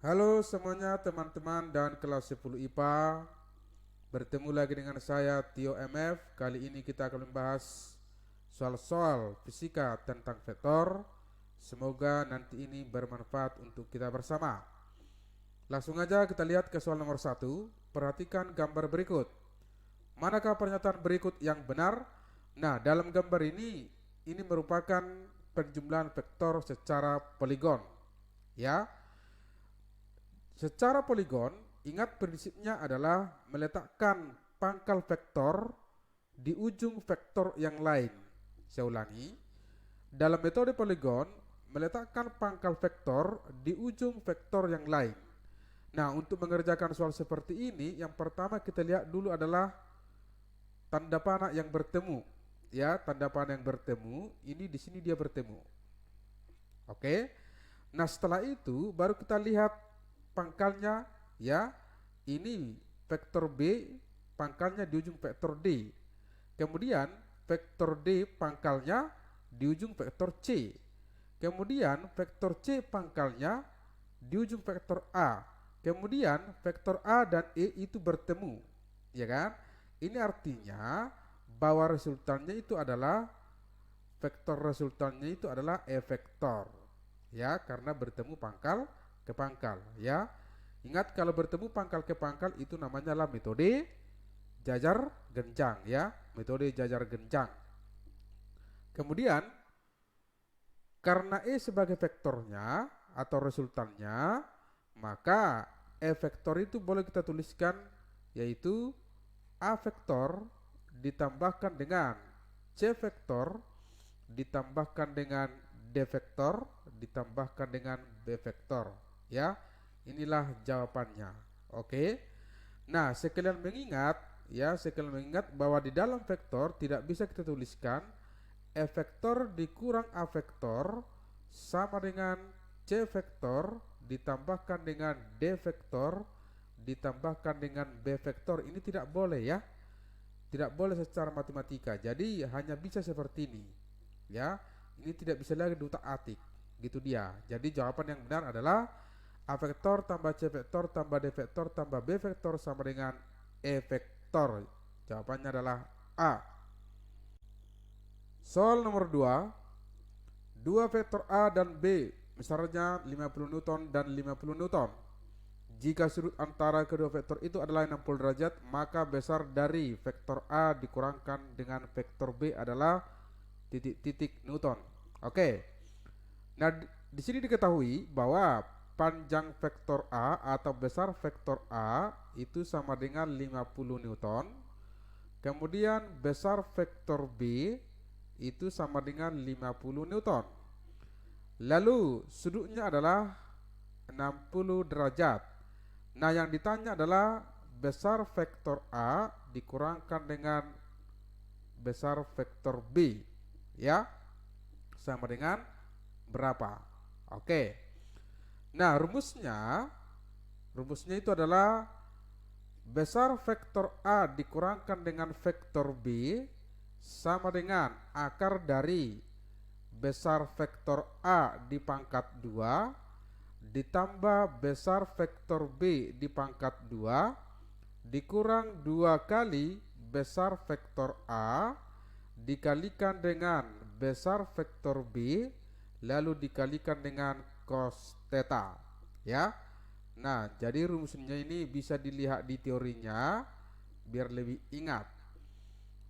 Halo semuanya teman-teman dan kelas 10 IPA. Bertemu lagi dengan saya Tio MF. Kali ini kita akan membahas soal-soal fisika tentang vektor. Semoga nanti ini bermanfaat untuk kita bersama. Langsung aja kita lihat ke soal nomor 1. Perhatikan gambar berikut. Manakah pernyataan berikut yang benar? Nah, dalam gambar ini merupakan penjumlahan vektor secara poligon. Ya, secara poligon, ingat prinsipnya adalah meletakkan pangkal vektor di ujung vektor yang lain. Saya ulangi, dalam metode poligon, meletakkan pangkal vektor di ujung vektor yang lain. Nah, untuk mengerjakan soal seperti ini, yang pertama kita lihat dulu adalah tanda panah yang bertemu. Ya, tanda panah yang bertemu, ini di sini dia bertemu. Oke. Nah, setelah itu baru kita lihat pangkalnya, ya. Ini vektor B, pangkalnya di ujung vektor D. Kemudian vektor D pangkalnya di ujung vektor C. Kemudian vektor C pangkalnya di ujung vektor A. Kemudian vektor A dan E itu bertemu, ya kan? Ini artinya bahwa resultannya itu adalah E vektor, ya, karena bertemu pangkal ke pangkal, ya. Ingat, kalau bertemu pangkal ke pangkal itu namanya lah metode jajar genjang, ya, metode jajar genjang. Kemudian karena E sebagai vektornya atau resultannya, maka E vektor itu boleh kita tuliskan yaitu A vektor ditambahkan dengan C vektor ditambahkan dengan D vektor ditambahkan dengan B vektor, ya. Inilah jawabannya. Oke. Nah, sekalian mengingat bahwa di dalam vektor tidak bisa kita tuliskan E vektor dikurang A vektor sama dengan C vektor ditambahkan dengan D vektor ditambahkan dengan B vektor. Ini tidak boleh, ya. Tidak boleh secara matematika. Jadi hanya bisa seperti ini, ya. Ini tidak bisa lagi diutak-atik. Gitu dia. Jadi jawaban yang benar adalah A vektor tambah C vektor tambah D vektor tambah B vektor sama dengan E vektor. Jawabannya adalah A. Soal nomor 2. Dua vektor A dan B misalnya 50 Newton dan 50 Newton. Jika sudut antara kedua vektor itu adalah 60 derajat, maka besar dari vektor A dikurangkan dengan vektor B adalah titik-titik Newton. Oke. Nah, di sini diketahui bahwa panjang vektor A atau besar vektor A itu sama dengan 50 Newton. Kemudian besar vektor B itu sama dengan 50 Newton. Lalu sudutnya adalah 60 derajat. Nah, yang ditanya adalah besar vektor A dikurangkan dengan besar vektor B, ya, sama dengan berapa? Oke. Nah, rumusnya itu adalah besar vektor A dikurangkan dengan vektor B sama dengan akar dari besar vektor A di pangkat 2 ditambah besar vektor B di pangkat 2 dikurang 2 kali besar vektor A dikalikan dengan besar vektor B lalu dikalikan dengan cos theta, ya. Nah, jadi rumusnya ini bisa dilihat di teorinya biar lebih ingat.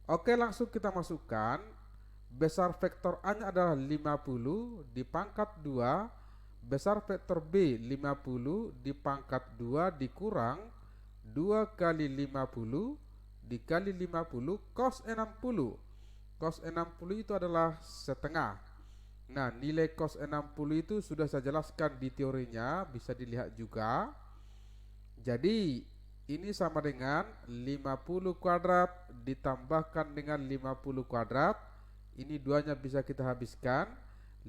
Oke, langsung kita masukkan. Besar vektor A-nya adalah 50 di pangkat 2, besar vektor B 50 di pangkat 2 dikurang 2 kali 50 dikali 50 cos 60. Cos 60 itu adalah setengah. Nah, nilai cos 60 itu sudah saya jelaskan di teorinya, bisa dilihat juga. Jadi ini sama dengan 50 kuadrat ditambahkan dengan 50 kuadrat. Ini duanya bisa kita habiskan.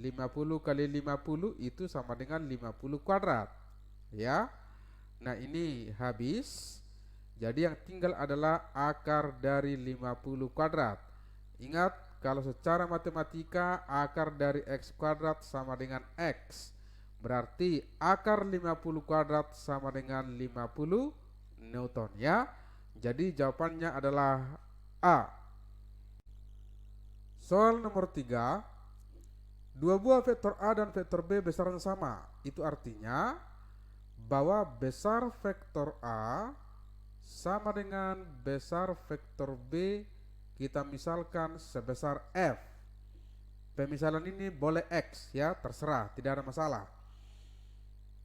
50 kali 50 itu sama dengan 50 kuadrat, ya. Nah, ini habis. Jadi yang tinggal adalah akar dari 50 kuadrat. Ingat, kalau secara matematika akar dari X kuadrat sama dengan X. berarti akar 50 kuadrat sama dengan 50 Newton ya. Jadi jawabannya adalah A. Soal nomor 3. Dua buah vektor A dan vektor B besarnya sama. Itu artinya bahwa besar vektor A sama dengan besar vektor B, kita misalkan sebesar F. Pemisalan ini boleh X ya, terserah, tidak ada masalah.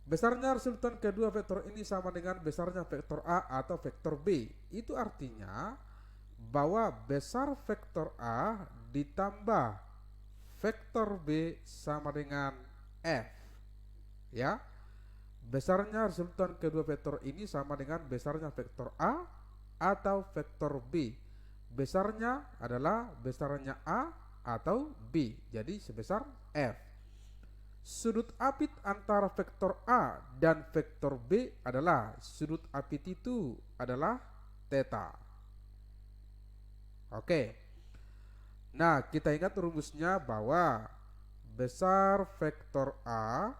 Besarnya resultan kedua vektor ini sama dengan besarnya vektor A atau vektor B. Itu artinya bahwa besar vektor A ditambah vektor B sama dengan F. Ya. Besarnya resultan kedua vektor ini sama dengan besarnya vektor A atau vektor B. Besarnya adalah besarnya A atau B. Jadi sebesar F. Sudut apit antara vektor A dan vektor B adalah sudut apit itu adalah theta. Oke. Nah, kita ingat rumusnya bahwa besar vektor A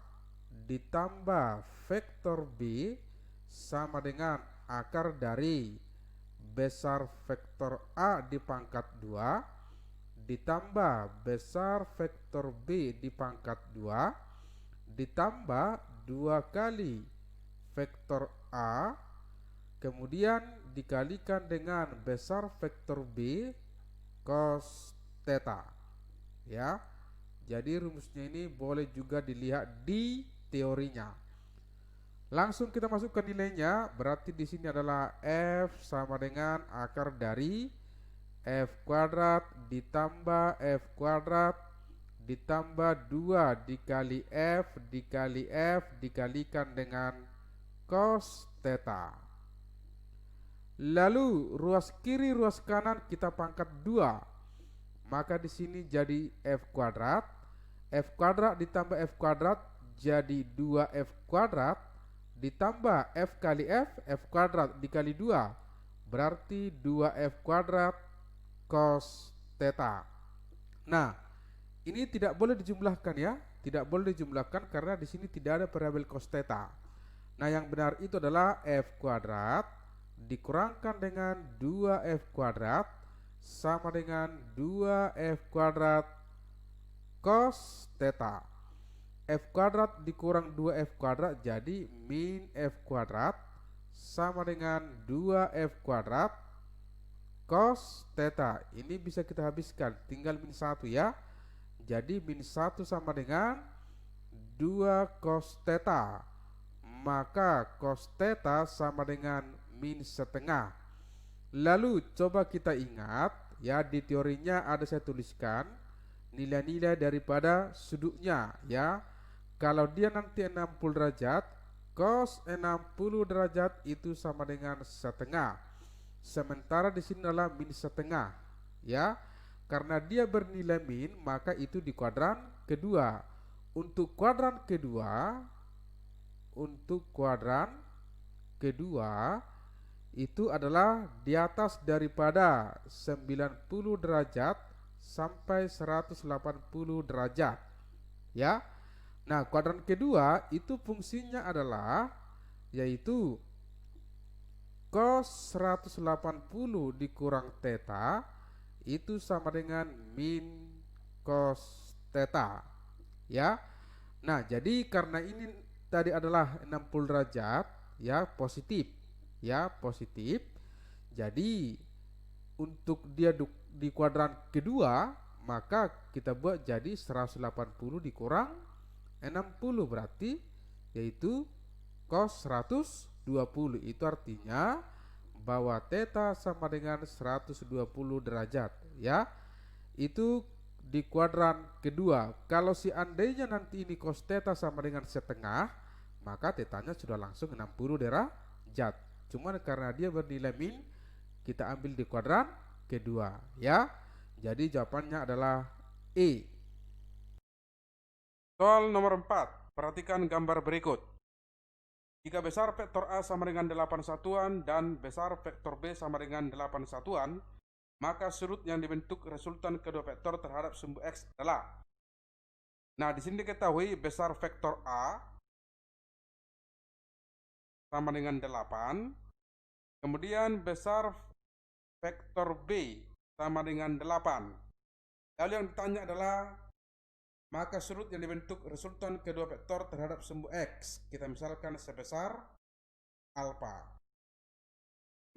ditambah vektor B sama dengan akar dari besar vektor A di pangkat 2 ditambah besar vektor B di pangkat 2 ditambah 2 kali vektor A kemudian dikalikan dengan besar vektor B cos theta ya. Jadi rumusnya ini boleh juga dilihat di teorinya. Langsung kita masukkan nilainya, berarti di sini adalah F sama dengan akar dari F kuadrat ditambah F kuadrat ditambah 2 dikali F dikali F dikalikan dengan cos theta. Lalu ruas kiri ruas kanan kita pangkat 2. Maka di sini jadi F kuadrat. F kuadrat ditambah F kuadrat jadi 2F kuadrat ditambah F kali F kuadrat dikali 2 berarti 2F kuadrat cos theta. Nah, ini tidak boleh dijumlahkan ya, tidak boleh dijumlahkan karena di sini tidak ada variabel cos theta. Nah, yang benar itu adalah F kuadrat dikurangkan dengan 2F kuadrat sama dengan 2F kuadrat cos theta. F kuadrat dikurang 2F kuadrat jadi min F kuadrat sama dengan 2F kuadrat cos theta. Ini bisa kita habiskan, tinggal min 1 ya. Jadi min 1 sama dengan 2 cos theta. Maka cos theta sama dengan min setengah. Lalu coba kita ingat ya, di teorinya ada saya tuliskan nilai-nilai daripada sudutnya ya. Kalau dia nanti 60 derajat, cos 60 derajat itu sama dengan setengah. Sementara di sini adalah min setengah ya. Karena dia bernilai min, maka itu di kuadran kedua. Untuk kuadran kedua itu adalah di atas daripada 90 derajat sampai 180 derajat ya. Nah, kuadran kedua itu fungsinya adalah yaitu cos 180 dikurang theta itu sama dengan min cos theta ya. Nah, jadi karena ini tadi adalah 60 derajat ya, positif ya, positif. Jadi untuk dia di kuadran kedua maka kita buat jadi 180 dikurang 60 berarti yaitu cos 120. Itu artinya bahwa theta sama dengan 120 derajat ya. Itu di kuadran kedua. Kalau seandainya nanti ini cos theta sama dengan setengah, maka tetanya sudah langsung 60 derajat. Cuman karena dia bernilai min, kita ambil di kuadran kedua ya. Jadi jawabannya adalah E. Soal nomor 4. Perhatikan gambar berikut. Jika besar vektor A sama dengan 8 satuan dan besar vektor B sama dengan 8 satuan, maka sudut yang dibentuk resultan kedua vektor terhadap sumbu X adalah. Nah, di sini diketahui besar vektor A sama dengan 8. Kemudian besar vektor B sama dengan 8. Lalu yang ditanya adalah maka surut yang dibentuk resultan kedua vektor terhadap sumbu X. Kita misalkan sebesar alfa.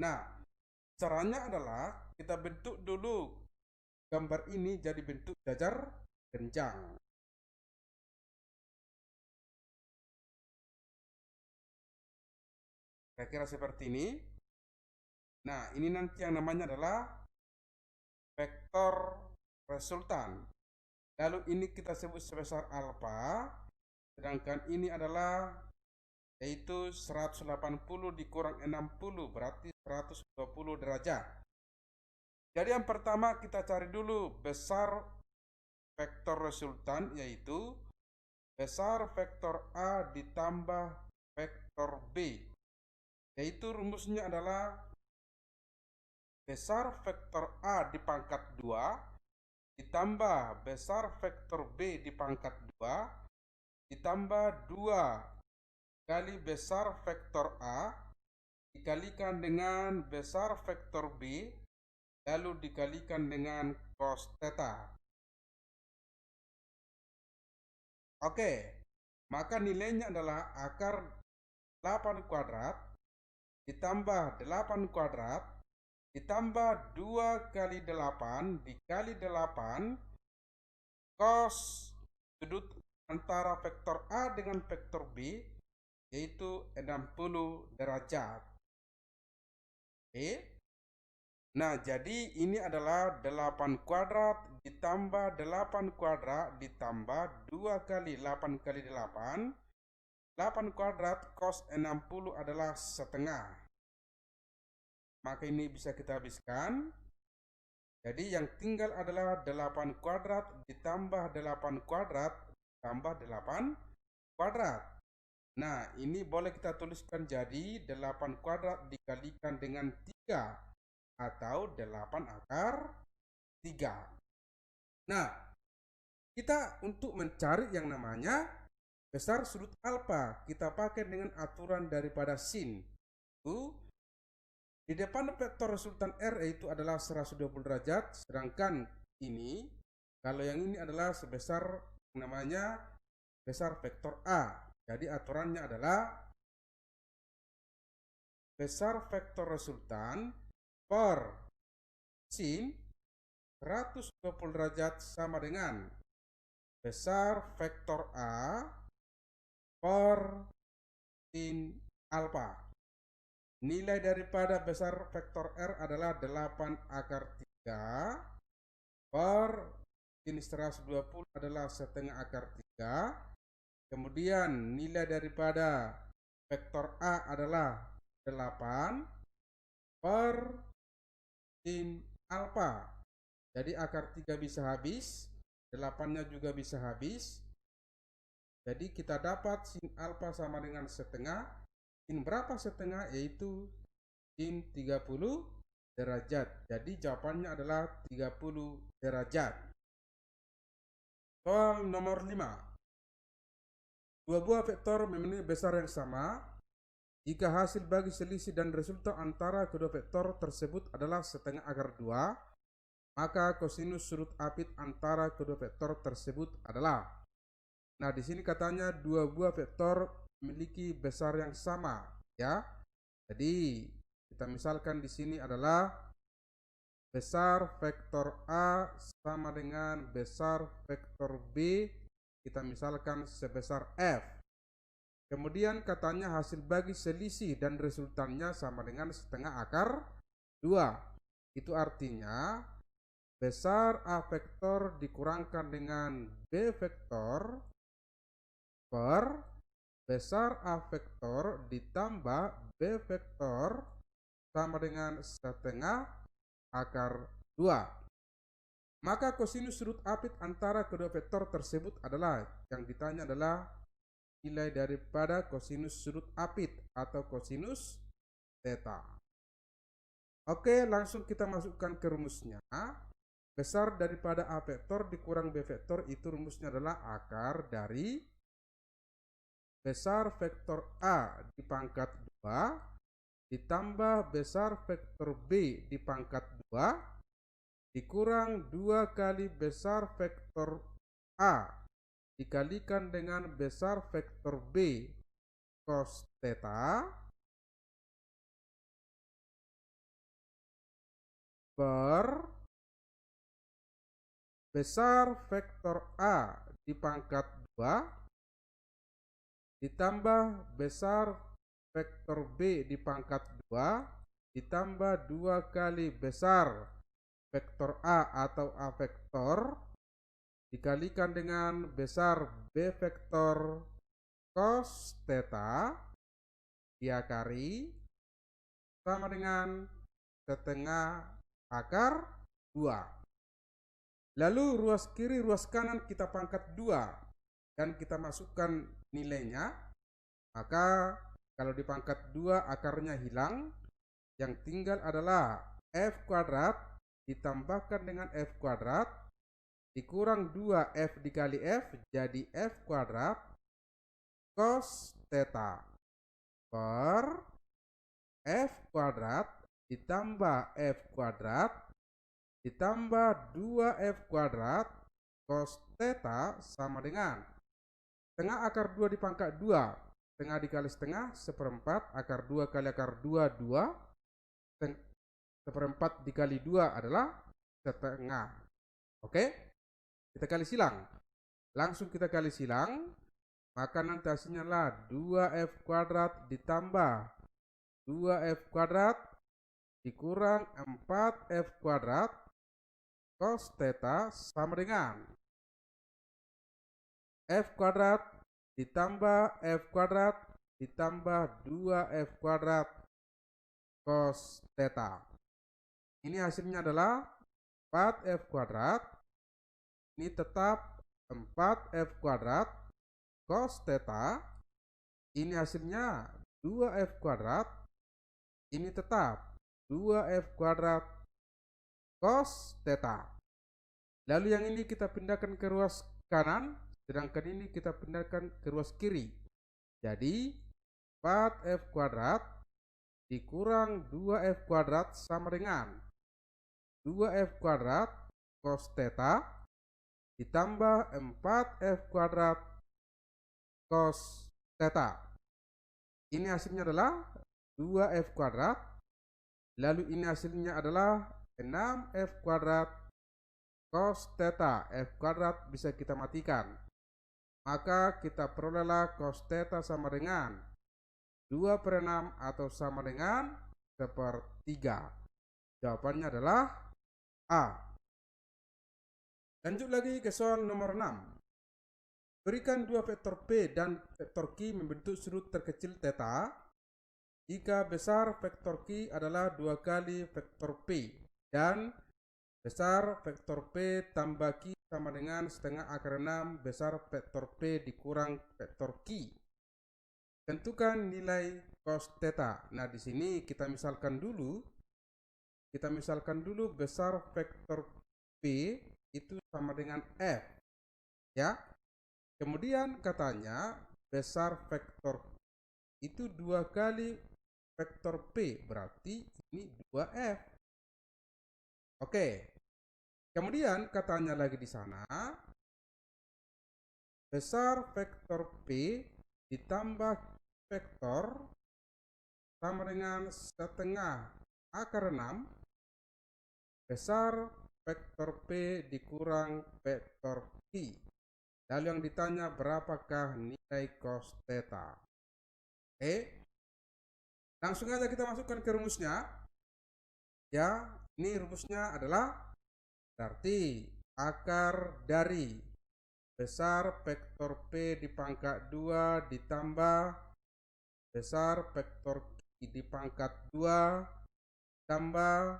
Nah, caranya adalah kita bentuk dulu gambar ini jadi bentuk jajar genjang. Kira-kira seperti ini. Nah, ini nanti yang namanya adalah vektor resultan. Lalu ini kita sebut sebesar alfa, sedangkan ini adalah yaitu 180 dikurang 60 berarti 120 derajat. Jadi yang pertama kita cari dulu besar vektor resultan, yaitu besar vektor A ditambah vektor B, yaitu rumusnya adalah besar vektor A di pangkat 2 ditambah besar vektor B di pangkat 2 ditambah 2 kali besar vektor A dikalikan dengan besar vektor B lalu dikalikan dengan cos theta. Oke, maka nilainya adalah akar 8 kuadrat ditambah 8 kuadrat ditambah 2 kali 8 dikali 8 cos sudut antara vektor A dengan vektor B yaitu 60 derajat. Oke. Nah, jadi ini adalah 8 kuadrat ditambah 8 kuadrat ditambah 2 kali 8 kali 8. 8 kuadrat cos 60 adalah setengah. Maka ini bisa kita habiskan. Jadi yang tinggal adalah 8 kuadrat ditambah 8 kuadrat tambah 8 kuadrat. Nah, ini boleh kita tuliskan jadi 8 kuadrat dikalikan dengan 3 atau 8 akar 3. Nah, kita untuk mencari yang namanya besar sudut alfa, kita pakai dengan aturan daripada sin. Di depan vektor resultan R yaitu adalah 120 derajat, sedangkan ini, kalau yang ini adalah sebesar namanya besar vektor A. Jadi aturannya adalah besar vektor resultan per sin 120 derajat sama dengan besar vektor A per sin alfa. Nilai daripada besar vektor R adalah 8 akar 3 per sin 120 adalah setengah akar 3. Kemudian nilai daripada vektor A adalah 8 per sin alfa. Jadi akar 3 bisa habis, 8-nya juga bisa habis. Jadi kita dapat sin alfa sama dengan setengah. Sin berapa setengah? Yaitu sin 30 derajat. Jadi jawabannya adalah 30 derajat. Soal nomor 5. Dua buah vektor memiliki besar yang sama. Jika hasil bagi selisih dan resultan antara kedua vektor tersebut adalah setengah akar 2, maka kosinus sudut apit antara kedua vektor tersebut adalah. Nah, di sini katanya dua buah vektor memiliki besar yang sama, ya. Jadi kita misalkan di sini adalah besar vektor A sama dengan besar vektor B, kita misalkan sebesar F. Kemudian katanya hasil bagi selisih dan resultannya sama dengan setengah akar 2. Itu artinya besar A vektor dikurangkan dengan B vektor per besar A vektor ditambah B vektor sama dengan setengah akar 2. Maka kosinus sudut apit antara kedua vektor tersebut adalah, yang ditanya adalah nilai daripada kosinus sudut apit atau kosinus theta. Oke, langsung kita masukkan ke rumusnya. Besar daripada A vektor dikurang B vektor itu rumusnya adalah akar dari besar vektor A di pangkat 2 ditambah besar vektor B di pangkat 2 dikurang 2 kali besar vektor A dikalikan dengan besar vektor B cos theta per besar vektor A di pangkat 2 ditambah besar vektor B di pangkat 2 ditambah 2 kali besar vektor A atau A vektor dikalikan dengan besar B vektor cos theta diakari sama dengan setengah akar 2. Lalu ruas kiri ruas kanan kita pangkat 2 dan kita masukkan nilainya, maka kalau di pangkat 2 akarnya hilang, yang tinggal adalah F kuadrat ditambahkan dengan F kuadrat dikurang 2F dikali F jadi F kuadrat cos theta per F kuadrat ditambah F kuadrat ditambah 2F kuadrat cos theta sama dengan setengah akar 2 di pangkat 2, setengah dikali setengah, seperempat, akar 2 kali akar 2, 2, seperempat dikali 2 adalah setengah. Oke, kita kali silang, langsung kita kali silang, maka nanti hasilnya adalah 2F kuadrat ditambah 2F kuadrat dikurang 4F kuadrat cos theta sama dengan F kuadrat ditambah F kuadrat ditambah 2F kuadrat cos theta. Ini hasilnya adalah 4F kuadrat. Ini tetap 4F kuadrat cos theta. Ini hasilnya 2F kuadrat. Ini tetap 2F kuadrat cos theta. Lalu yang ini kita pindahkan ke ruas kanan, sedangkan ini kita pindahkan ke ruas kiri. Jadi 4F kuadrat dikurang 2F kuadrat sama dengan 2F kuadrat cos theta ditambah 4F kuadrat cos theta. Ini hasilnya adalah 2F kuadrat. Lalu ini hasilnya adalah 6F kuadrat cos theta. F kuadrat bisa kita matikan. Maka kita perolehlah cos theta sama dengan 2/6 atau sama dengan 1/3. Jawabannya adalah A. Lanjut lagi ke soal nomor 6. Berikan dua vektor P dan vektor Q membentuk sudut terkecil theta jika besar vektor Q adalah 2 kali vektor P dan besar vektor P tambah Q sama dengan setengah akar 6 besar vektor P dikurang vektor Q. Tentukan nilai cos theta. Nah, di sini kita misalkan dulu besar vektor P itu sama dengan F, ya. Kemudian katanya besar vektor itu 2 kali vektor P, berarti ini 2F. Oke. Kemudian katanya lagi di sana besar vektor P ditambah vektor sama dengan setengah akar 6 besar vektor P dikurang vektor Q. Lalu yang ditanya berapakah nilai cos theta. Oke. Langsung aja kita masukkan ke rumusnya. Ya, ini rumusnya adalah berarti akar dari besar vektor P di pangkat 2 ditambah besar vektor Q di pangkat 2 tambah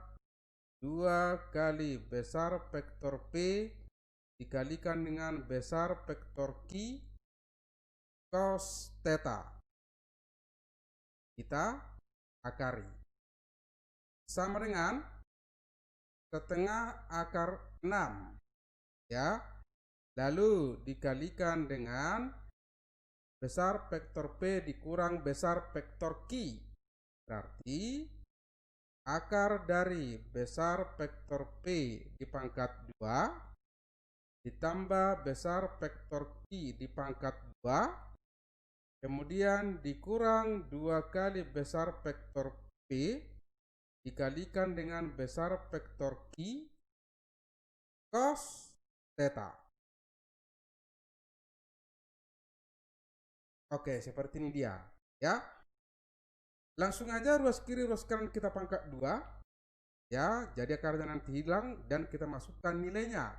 2 kali besar vektor P dikalikan dengan besar vektor Q cos theta. Kita akari. Sama dengan setengah akar 6. Ya. Lalu dikalikan dengan besar vektor P dikurang besar vektor Q. berarti akar dari besar vektor P dipangkat 2 ditambah besar vektor Q dipangkat 2 kemudian dikurang 2 kali besar vektor P dikalikan dengan besar vektor Q cos theta. Oke, seperti ini dia ya. Langsung aja ruas kiri ruas kanan kita pangkat 2 ya, jadi akarnya nanti hilang dan kita masukkan nilainya.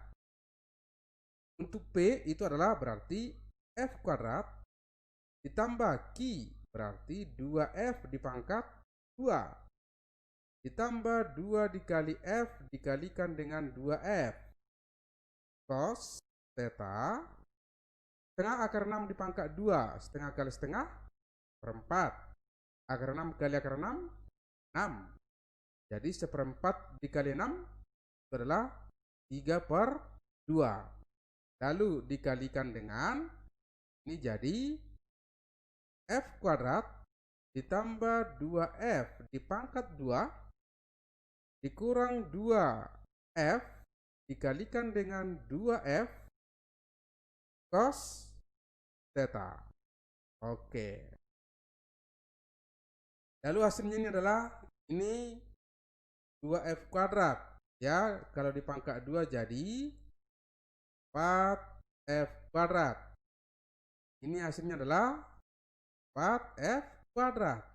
Untuk P itu adalah berarti F kuadrat ditambah Q berarti 2F dipangkat 2 ditambah 2 dikali F dikalikan dengan 2F cos theta setengah akar 6 dipangkat 2 setengah kali setengah per 4 akar 6 kali akar 6 6 jadi seperempat dikali 6 itu adalah 3/2 lalu dikalikan dengan ini jadi F kuadrat ditambah 2F dipangkat 2 dikurang 2F dikalikan dengan 2F cos theta. Oke. Lalu hasilnya ini adalah ini 2F kuadrat ya, kalau dipangkat 2 jadi 4F kuadrat. Ini hasilnya adalah 4F kuadrat.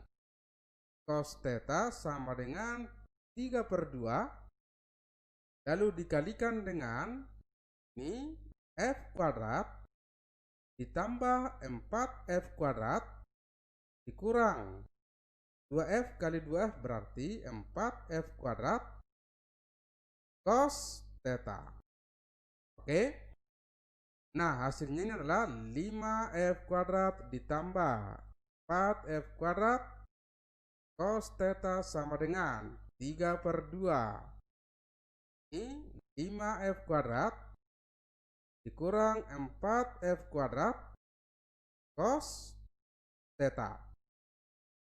Cos theta sama dengan 3/2 lalu dikalikan dengan ini F kuadrat ditambah 4F kuadrat dikurang 2F kali 2F berarti 4F kuadrat cos theta. Oke. Nah, hasilnya ini adalah 5F kuadrat ditambah 4F kuadrat cos theta sama dengan 3/2. Ini 5F kuadrat dikurang 4F kuadrat cos theta.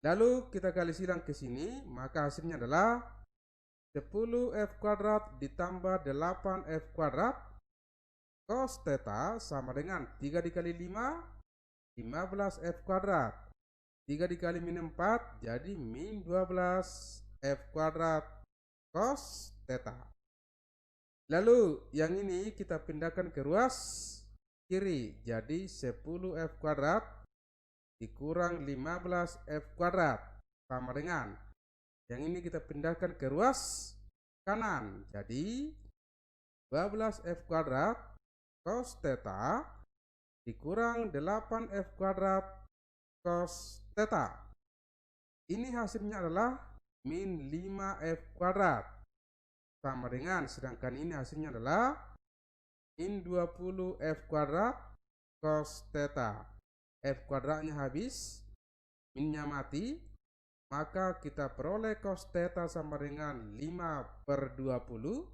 Lalu kita kali silang ke sini, maka hasilnya adalah 10F kuadrat ditambah 8F kuadrat cos theta sama dengan 3 dikali 5, 15F kuadrat. 3 dikali min 4 jadi min 12F kuadrat cos theta. Lalu yang ini kita pindahkan ke ruas kiri, jadi 10F kuadrat dikurang 15F kuadrat sama dengan yang ini kita pindahkan ke ruas kanan, jadi 12F kuadrat cos theta dikurang 8F kuadrat cos theta. Ini hasilnya adalah min 5F kuadrat sama dengan, sedangkan ini hasilnya adalah min 20F kuadrat cos theta. F kuadratnya habis, minnya mati, maka kita peroleh cos theta sama dengan 5/20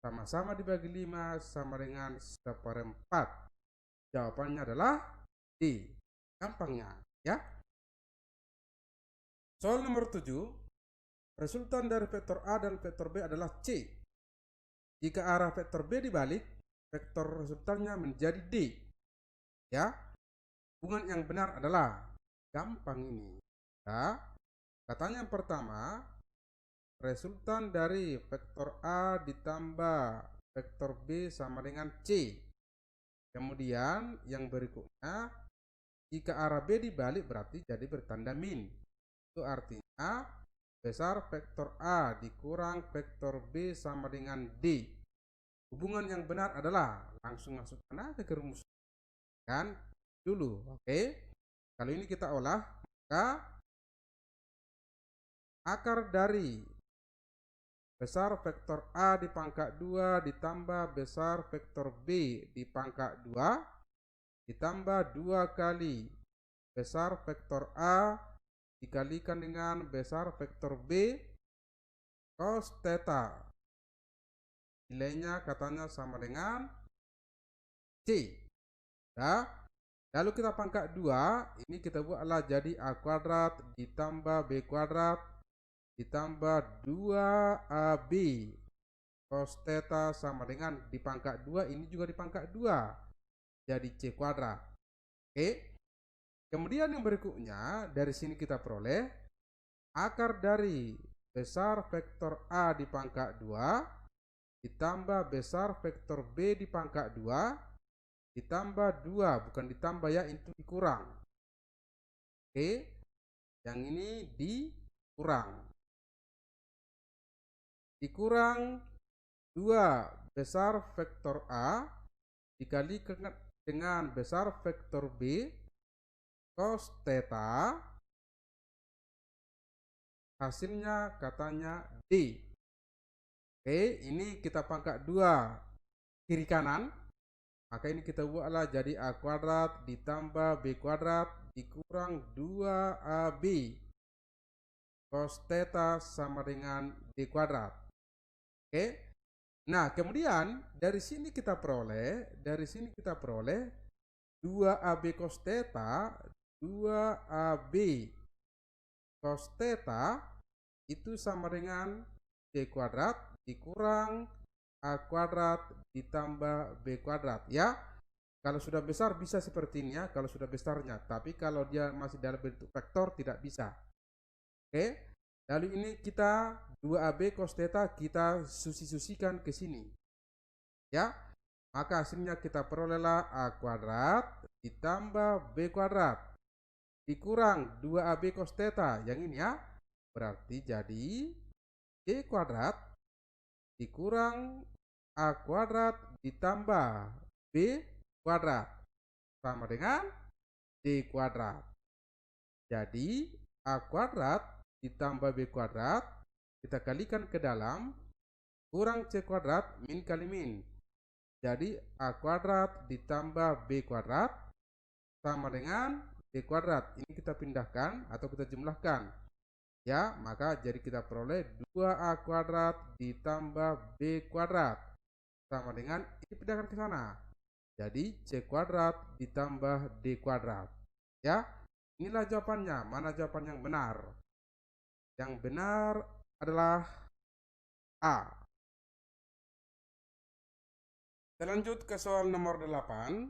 sama-sama dibagi 5 sama dengan 1/4. Jawabannya adalah D. Gampangnya ya. Soal nomor 7, resultan dari vektor A dan vektor B adalah C. Jika arah vektor B dibalik, vektor resultannya menjadi D. Ya. Hubungan yang benar adalah gampang ini. Ya. Katanya yang pertama, resultan dari vektor A ditambah vektor B sama dengan C. Kemudian yang berikutnya, jika arah B dibalik berarti jadi bertanda min. Itu artinya besar vektor A dikurang vektor B sama dengan D. Hubungan yang benar adalah langsung masukkan aja ke rumus kan dulu. Oke. Kalau ini kita olah, maka akar dari besar vektor A dipangkat 2 ditambah besar vektor B dipangkat 2 ditambah 2 kali besar vektor A dikalikan dengan besar vektor B cos theta. Nilainya katanya sama dengan C. Ya. Lalu kita pangkat 2, ini kita buatlah jadi A kuadrat ditambah B kuadrat ditambah 2AB cos theta sama dengan di pangkat 2, ini juga di pangkat 2 jadi C kuadrat. Oke. Kemudian yang berikutnya dari sini kita peroleh akar dari besar vektor A di pangkat 2 ditambah besar vektor B di pangkat 2 ditambah 2, bukan ditambah ya, itu dikurang. Oke, yang ini dikurang 2 besar vektor A dikalikan dengan besar vektor B cos theta, hasilnya katanya D. Oke, ini kita pangkat 2 kiri kanan, maka ini kita buatlah jadi A kuadrat ditambah B kuadrat dikurang 2AB cos theta sama dengan D kuadrat. Oke. Nah, kemudian dari sini kita peroleh 2AB cos theta, 2AB cos theta itu sama dengan D kuadrat dikurang A kuadrat ditambah B kuadrat ya. Kalau sudah besar bisa seperti ini ya, kalau sudah besarnya. Tapi kalau dia masih dalam bentuk vektor tidak bisa. Oke. Lalu ini kita 2AB cos theta kita susi-susikan ke sini. Ya. Maka hasilnya kita perolehlah A kuadrat ditambah B kuadrat dikurang 2AB cos theta. Yang ini ya. Berarti jadi D kuadrat dikurang A kuadrat ditambah B kuadrat sama dengan D kuadrat. Jadi A kuadrat ditambah B kuadrat kita kalikan ke dalam kurang C kuadrat min kali min. Jadi A kuadrat ditambah B kuadrat sama dengan D kuadrat. Ini kita pindahkan atau kita jumlahkan. Ya, maka jadi kita peroleh 2A kuadrat ditambah B kuadrat sama dengan ini pindahkan ke sana. Jadi C kuadrat ditambah D kuadrat. Ya, inilah jawabannya. Mana jawaban yang benar? Yang benar adalah A. Kita lanjut ke soal nomor 8.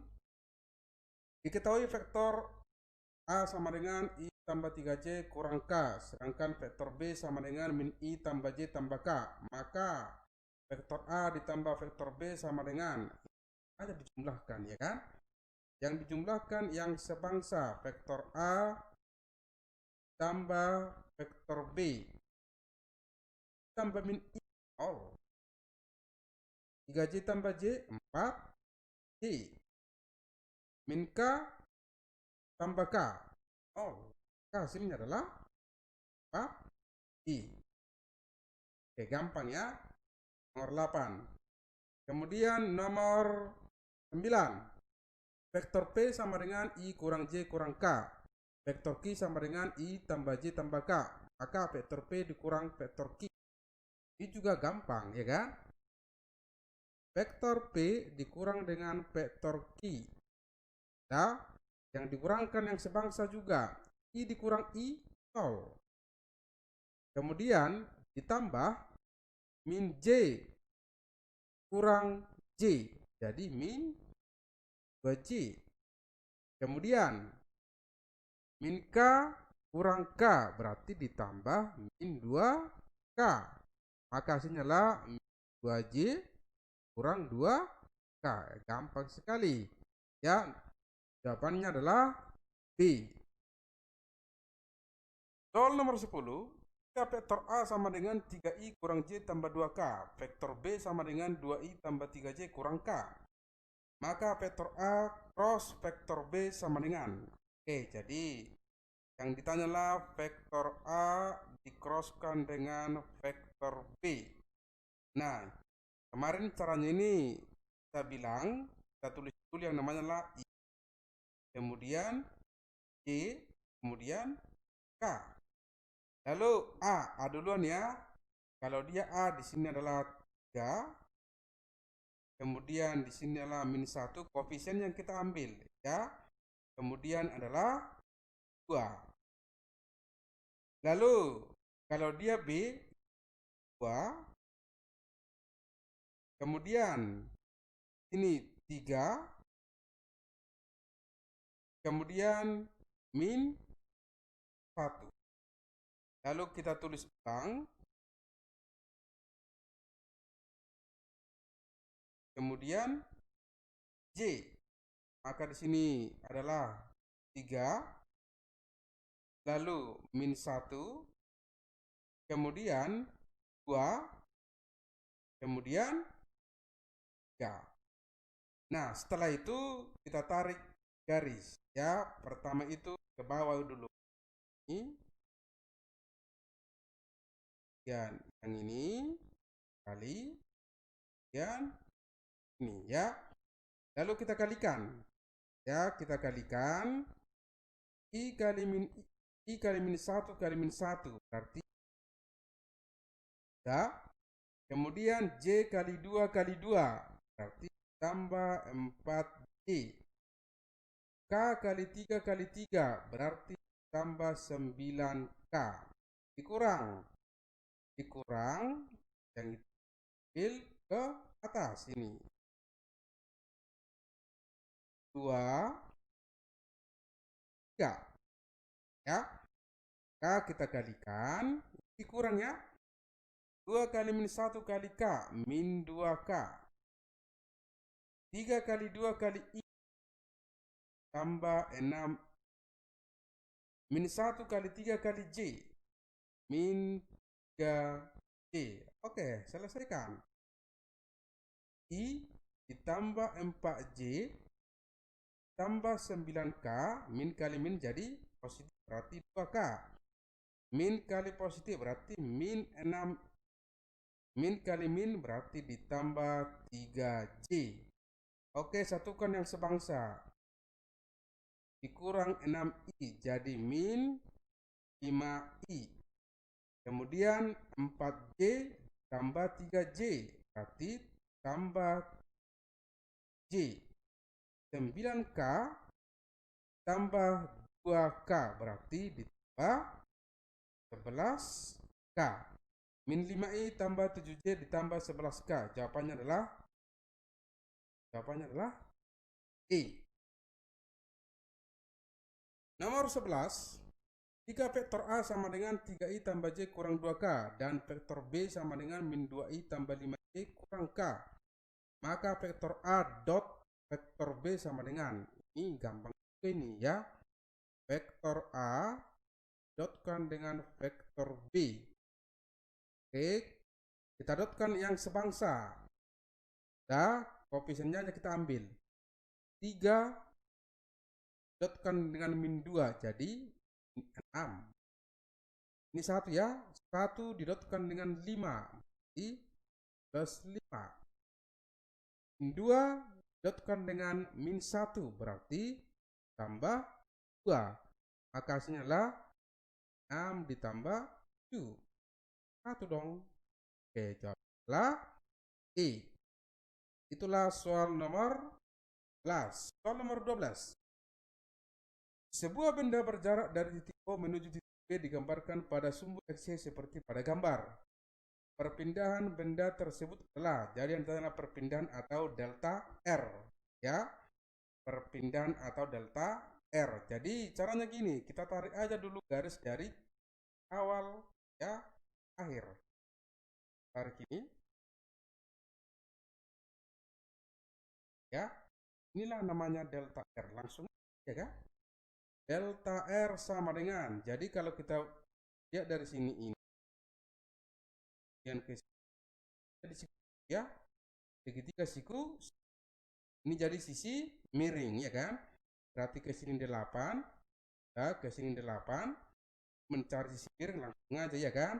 Diketahui vektor A sama dengan I tambah 3J kurang K, sedangkan vektor B sama dengan min I tambah J tambah K. Maka vektor A ditambah vektor B sama dengan, ada dijumlahkan ya kan? Yang dijumlahkan yang sebangsa vektor A tambah vektor B tambah min I, 3J tambah J 4J min K tambah K, hasilnya adalah 4I. Oke, gampang ya. Nomor 8. Kemudian nomor 9. Vektor P sama dengan I kurang J kurang K. Vektor Q sama dengan I tambah J tambah K. Maka vektor P dikurang vektor Q. Ini juga gampang ya kan? Vektor P dikurang dengan vektor Q. Nah, yang dikurangkan yang sebangsa juga. I dikurang I, 0. Kemudian ditambah min J kurang J. Jadi min 2J. Kemudian min K kurang K. Berarti ditambah min 2K. Maka hasilnya lah 2J kurang 2K. Gampang sekali. Ya, jawabannya adalah B. Soal nomor 10. Jika vektor A sama dengan 3I kurang J tambah 2K, vektor B sama dengan 2I tambah 3J kurang K, maka vektor A cross vektor B sama dengan. Oke, jadi yang ditanyalah vektor A dicrosskan dengan vektor B. Nah, kemarin caranya ini kita bilang, kita tulis dulu yang namanya lah I, kemudian J, kemudian K. Lalu A duluan ya. Kalau dia A di sini adalah 3. Kemudian di sini adalah min 1, koefisien yang kita ambil ya. kemudian adalah 2. Lalu kalau dia B 2, kemudian ini 3, kemudian min 1. Lalu kita tulis ulang, kemudian J, maka di sini adalah 3, lalu min 1, kemudian 2, kemudian 3. Nah, setelah itu kita tarik garis. Ya, pertama itu ke bawah dulu. Ini. Dan yang ini kali. Dan ini ya. Lalu kita kalikan. Ya, kita kalikan. I kali min 1 kali min 1 berarti ya. Kemudian J kali 2 kali 2 berarti tambah 4J. K kali 3 kali 3 berarti tambah 9K. Dikurang yang itu ke atas ini. 2 3 ya. K kita kalikan, dikurang ya. 2 kali min 1 kali K min 2K. 3 kali 2 kali I tambah 6 min 1 kali 3 kali J min 3J. Oke, selesaikan. I ditambah 4J tambah 9K, min kali min jadi positif berarti 2K. Min kali positif berarti min 6, min kali min berarti ditambah 3J. Oke, satukan yang sebangsa. Dikurang 6I jadi min 5I. Kemudian 4J tambah 3J berarti tambah J. 9K tambah 2K berarti ditambah 11K. Min 5I tambah 7J ditambah 11K. Jawabannya adalah E. Nomor 11. Jika vektor A sama dengan 3I tambah J kurang 2K dan vektor B sama dengan min 2I tambah 5J kurang K, maka vektor A dot vektor B sama dengan, ini gampang ini ya, vektor A dotkan dengan vektor B. Oke, kita dotkan yang sebangsa. Nah, koefisiennya kita ambil 3 dotkan dengan min 2 jadi 6. Ini 1 ya, 1 didotkan dengan 5 jadi plus 5. Min 2 didotkan dengan min 1 berarti tambah 2. Maka hasilnya adalah 6 ditambah 7. 1 dong. Oke, jawablah E. Itulah soal nomor 11. Soal nomor 12. Sebuah benda berjarak dari titik O menuju titik B digambarkan pada sumbu XY seperti pada gambar. Perpindahan benda tersebut adalah, jadi antara perpindahan atau delta R ya. Perpindahan atau delta R. Jadi caranya gini, kita tarik aja dulu garis dari awal ya akhir. Tarik ini. Ya. Inilah namanya delta R. Langsung ya kan? Delta R sama dengan, jadi kalau kita lihat dari sini ini dan ke sini ya, segitiga siku ini jadi sisi miring ya kan, berarti ke sini 8 ya, ke sini 8, mencari sisi miring langsung aja ya kan,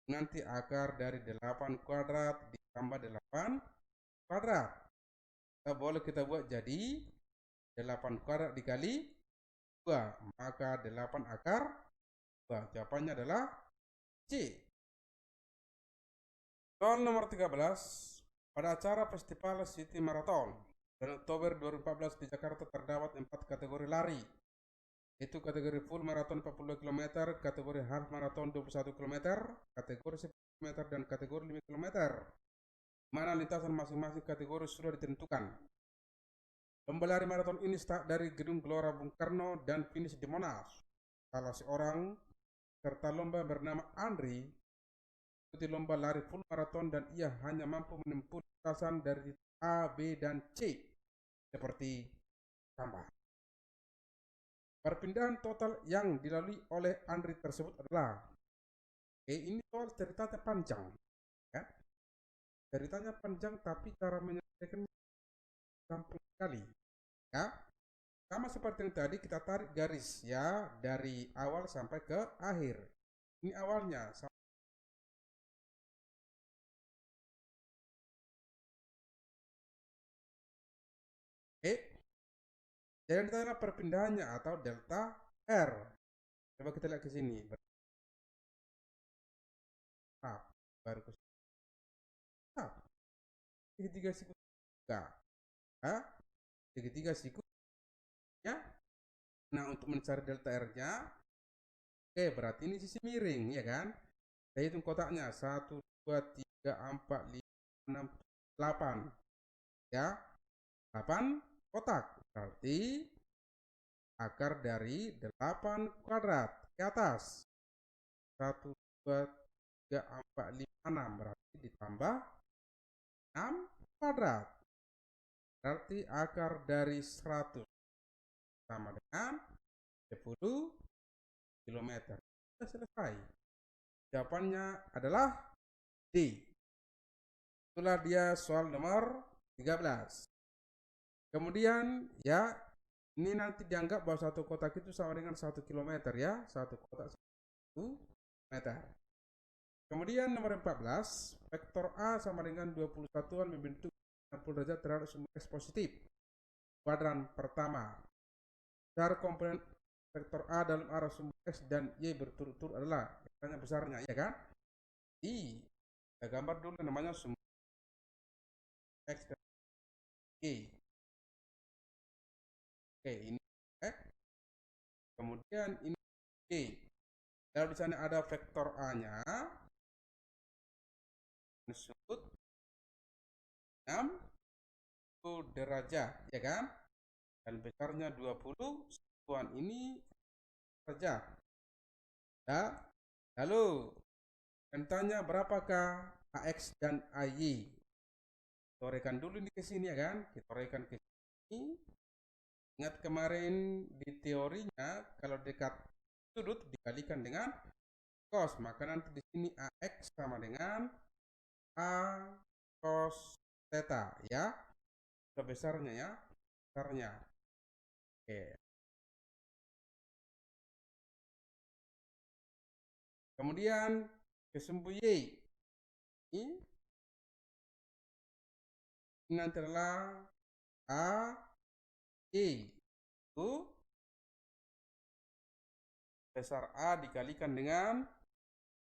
nanti akar dari 8 kuadrat ditambah 8 kuadrat, boleh kita buat jadi 8 kuadrat dikali 2, maka 8 akar 2. Jawabannya adalah C. Soal nomor 13. Pada acara festival City Marathon, Bulan Oktober 2014 di Jakarta terdapat 4 kategori lari, yaitu kategori full maraton 42 km, kategori half maraton 21 km, kategori 10 km, dan kategori 5 km. Mana lintasan masing-masing kategori sudah ditentukan. Lomba lari maraton ini start dari Gedung Gelora Bung Karno dan finish di Monas. Salah seorang serta lomba bernama Andri ikuti lomba lari full maraton dan ia hanya mampu menempuh lintasan dari A, B, dan C seperti tambah. Perpindahan total yang dilalui oleh Andri tersebut adalah ini soal ceritanya panjang, ya. Ceritanya panjang tapi cara menyelesaikannya gampang sekali, ya. Sama seperti yang tadi kita tarik garis ya dari awal sampai ke akhir. Ini awalnya. Jadi kita perpindahannya atau delta R. Coba kita lihat ke sini. Baru ke sini. Segitiga siku 3. Segitiga siku ya. Nah, untuk mencari delta R-nya, berarti ini sisi miring, ya kan? Saya hitung kotaknya 1, 2, 3, 4, 5, 6, 8. Ya, 8 kotak. Berarti akar dari 8 kuadrat ke atas. 1, 2, 3, 4, 5, 6. Berarti ditambah 6 kuadrat. Berarti akar dari 100 sama dengan 10 km. Sudah selesai. Jawabannya adalah D. Itulah dia soal nomor 13. Kemudian ya, ini nanti dianggap bahwa satu kotak itu sama dengan 1 km ya. Satu kotak 1 meter. Kemudian nomor 14, vektor A sama dengan 20 satuan membentuk 60 derajat terhadap sumber X positif. Kuadran pertama. Besar komponen vektor A dalam arah sumber X dan Y berturut-turut adalah besarnya, ya kan? Kita gambar dulu namanya sumber X dan Y. Oke, ini X. Kemudian ini Y. Kalau di sana ada vektor A-nya, disebut 60 derajat, ya kan? Dan besarnya 20, satuan ini derajat. Ya. Lalu tanya berapakah AX dan AY? Kita uraikan dulu ini ke sini, ya kan? Kita uraikan ke sini. Ingat kemarin di teorinya kalau dekat sudut dikalikan dengan cos, maka nanti di sini AX sama dengan A cos theta, ya. Besarnya ya, besarnya. Oke. Kemudian kesumbu Y ini nanti adalah A Y itu besar A dikalikan dengan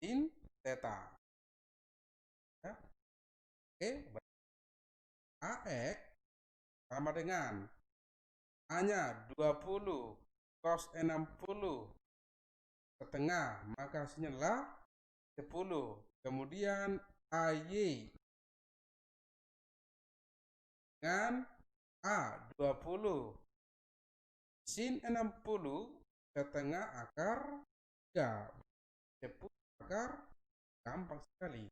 sin theta. Ya. Oke, AX sama dengan A-nya 20 cos 60 setengah, maka hasilnya adalah 10. Kemudian AY dengan A 20 sin 60 setengah akar 3. 10 akar gampang sekali.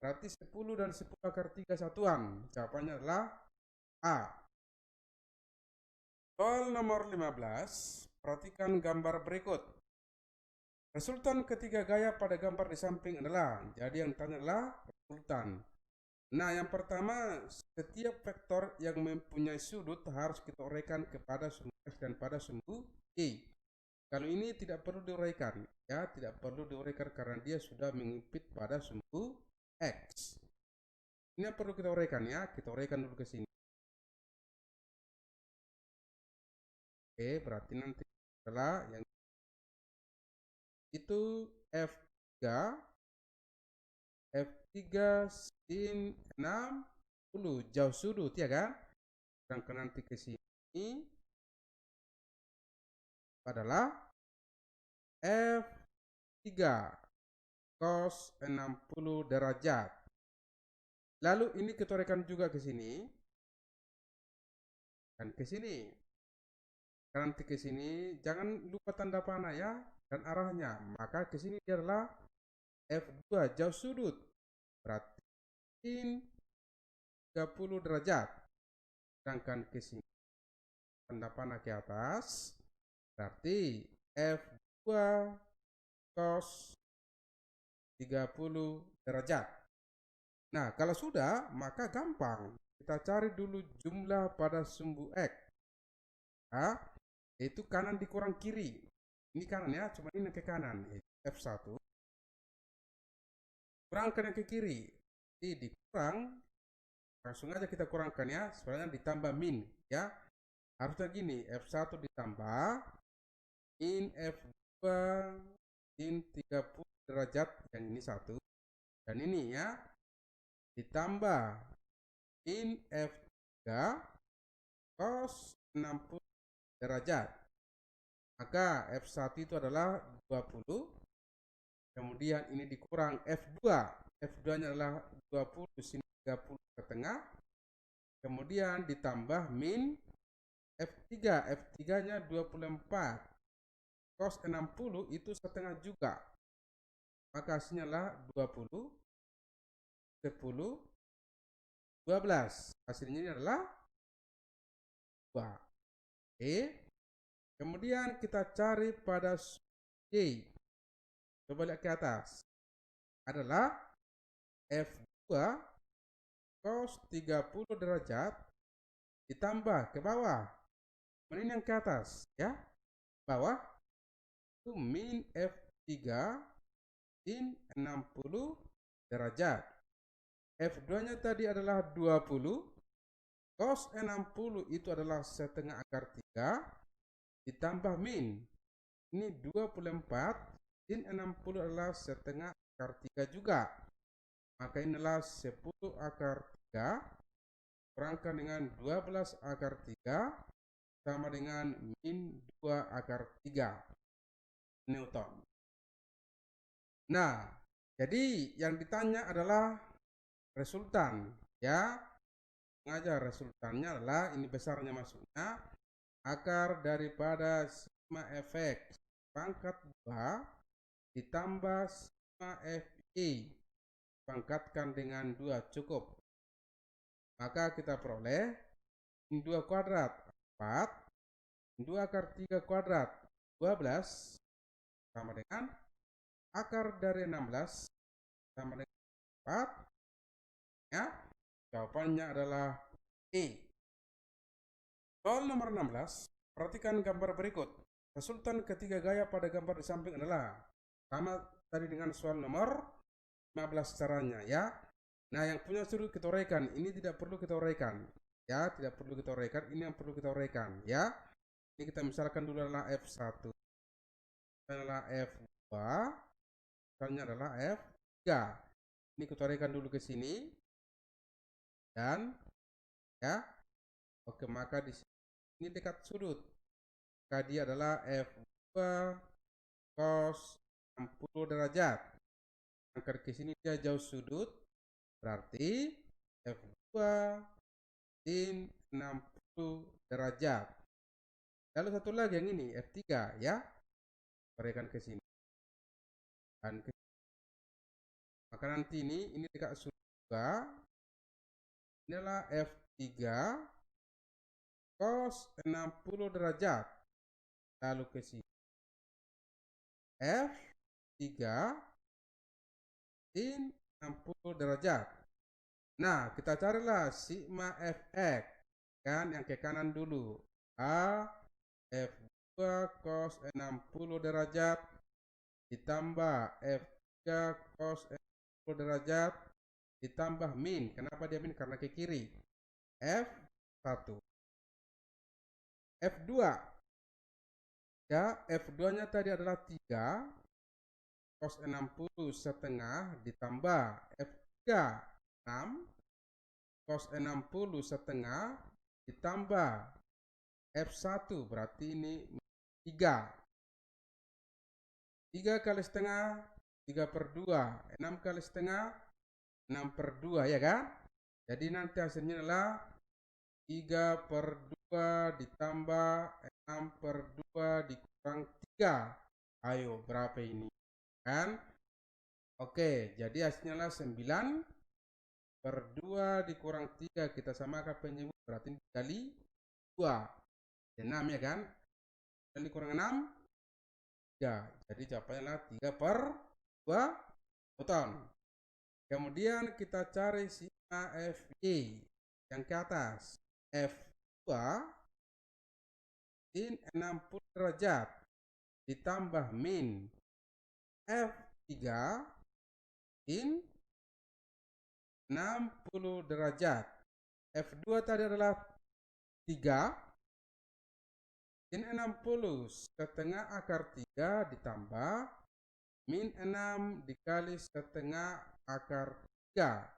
Berarti 10 dan 10 akar 3 satuan. Jawabannya adalah A. Soal nomor 15, perhatikan gambar berikut. Resultan ketiga gaya pada gambar di samping adalah, jadi yang tanya adalah resultan. Nah, yang pertama, setiap vektor yang mempunyai sudut harus kita uraikan kepada sumbu X dan pada sumbu Y. Kalau ini tidak perlu diuraikan, ya, tidak perlu diuraikan karena dia sudah mengimpit pada sumbu X. Ini yang perlu kita uraikan, ya, kita uraikan dulu ke sini. Oke, berarti nanti setelah yang itu F3 sin 60 jauh sudut, ya kan? Sedangkan nanti ke sini adalah F3 cos 60 derajat. Lalu ini kita rekan juga ke sini dan ke sini. Karena nanti ke sini jangan lupa tanda panah ya dan arahnya. Maka ke sini dia adalah F2 jauh sudut. Berarti 30 derajat. Sedangkan ke sini tanda panah ke atas. Berarti F2 cos 30 derajat. Nah, kalau sudah, maka gampang. Kita cari dulu jumlah pada sumbu X. Nah, yaitu kanan dikurang kiri. Ini kanan ya, cuma ini ke kanan. F1. Kurangkan yang ke kiri. Jadi dikurang, langsung aja kita kurangkan ya. Sebenarnya ditambah min ya. Harusnya gini, F1 ditambah min F2 min 30 derajat, yang ini 1. Dan ini ya, ditambah min F3 cos 60 derajat. Maka F1 itu adalah 20. Kemudian ini dikurang F2. F2-nya adalah 20, sini 30 ke tengah. Kemudian ditambah min F3. F3-nya 24. Cos 60 itu setengah juga. Maka hasilnya adalah 20, 10, 12. Hasilnya adalah 2. Oke. Kemudian kita cari pada Y. Coba lihat ke atas. Adalah F2 cos 30 derajat ditambah ke bawah. Ini yang ke atas ya. Bawah itu min F3 sin 60 derajat. F2-nya tadi adalah 20. Cos 60 itu adalah setengah akar 3 ditambah min. Ini 24 sin 60 adalah setengah akar 3 juga. Maka inilah 10 akar 3 kurangkan dengan 12 akar 3 sama dengan min 2 akar 3 Newton. Nah, jadi yang ditanya adalah resultan ya. Sengaja resultannya adalah ini besarnya maksudnya akar daripada sigma fx pangkat 2 ditambah sigma fi pangkatkan dengan 2 cukup. Maka kita peroleh 2 kuadrat 4, 2 akar 3 kuadrat 12 sama dengan akar dari 16 sama dengan 4 ya. Jawabannya adalah E. Soal nomor 16, perhatikan gambar berikut. Resultan ketiga gaya pada gambar di samping adalah sama tadi dengan soal nomor 15 caranya ya. Nah, yang punya sudut kita uraikan, ini tidak perlu kita uraikan ya, tidak perlu kita uraikan, ini yang perlu kita uraikan ya. Ini kita misalkan dulu adalah F1, adalah F2, misalnya adalah F3. Ini kita uraikan dulu ke sini dan ya. Oke, maka di sini ini dekat sudut. Maka dia adalah F2 cos 60 derajat. Angkat ke sini dia jauh sudut. Berarti F2 sin 60 derajat. Lalu satu lagi yang ini F3 ya. Berikan ke sini. Dan ke sini. Maka nanti ini dekat sudut juga. Ini adalah F3 cos 60 derajat. Lalu ke sini F3 sin 60 derajat. Nah, kita carilah sigma fx kan, yang ke kanan dulu. A F2 cos 60 derajat ditambah F3 cos 60 derajat ditambah min. Kenapa dia min? Karena ke kiri. F1. F2 ya, F2-nya tadi adalah 3 cos 60 setengah ditambah F3 6 cos 60 setengah ditambah F1 berarti ini 3. 3 kali setengah 3/2, 6 kali setengah 6/2 ya kan? Jadi nanti hasilnya adalah 3/2 ditambah 6/2 dikurang 3. Ayo berapa ini? Kan? Oke, jadi hasilnya adalah 9/2 dikurang 3. Kita samakan penyebut berarti dikali 2. 6 ya kan? Dan dikurang 6 3. Jadi jawabannya adalah 3/2 Newton. Kemudian kita cari sigma Fy yang ke atas. F2 sin 60 derajat ditambah min F3 sin 60 derajat. F2 tadi adalah 3 sin 60 setengah akar 3 ditambah min 6 dikali setengah akar 3.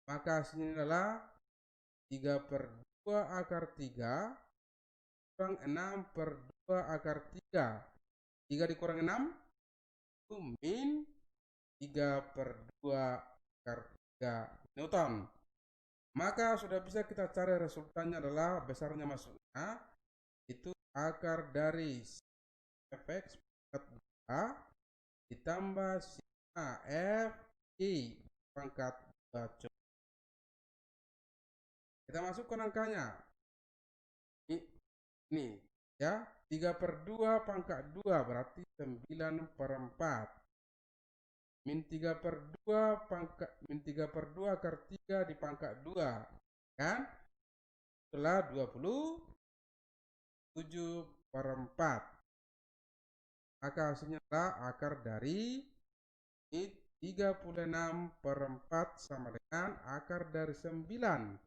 Maka hasilnya adalah 3/2 akar 3 kurang 6/2 akar 3. 3 dikurang 6 itu min 3/2 akar 3 Newton. Maka sudah bisa kita cari resultannya adalah besarnya maksudnya itu akar dari fx pangkat 2 ditambah sigma Fi pangkat 2. Kita masukkan angkanya. Ini ya, 3/2 pangkat 2 berarti 9/4. Min 3/2 pangkat min 3/2 akar 3 di pangkat 2 kan? Setelah 27/4. Maka hasilnya adalah akar dari 36/4 sama dengan akar dari 9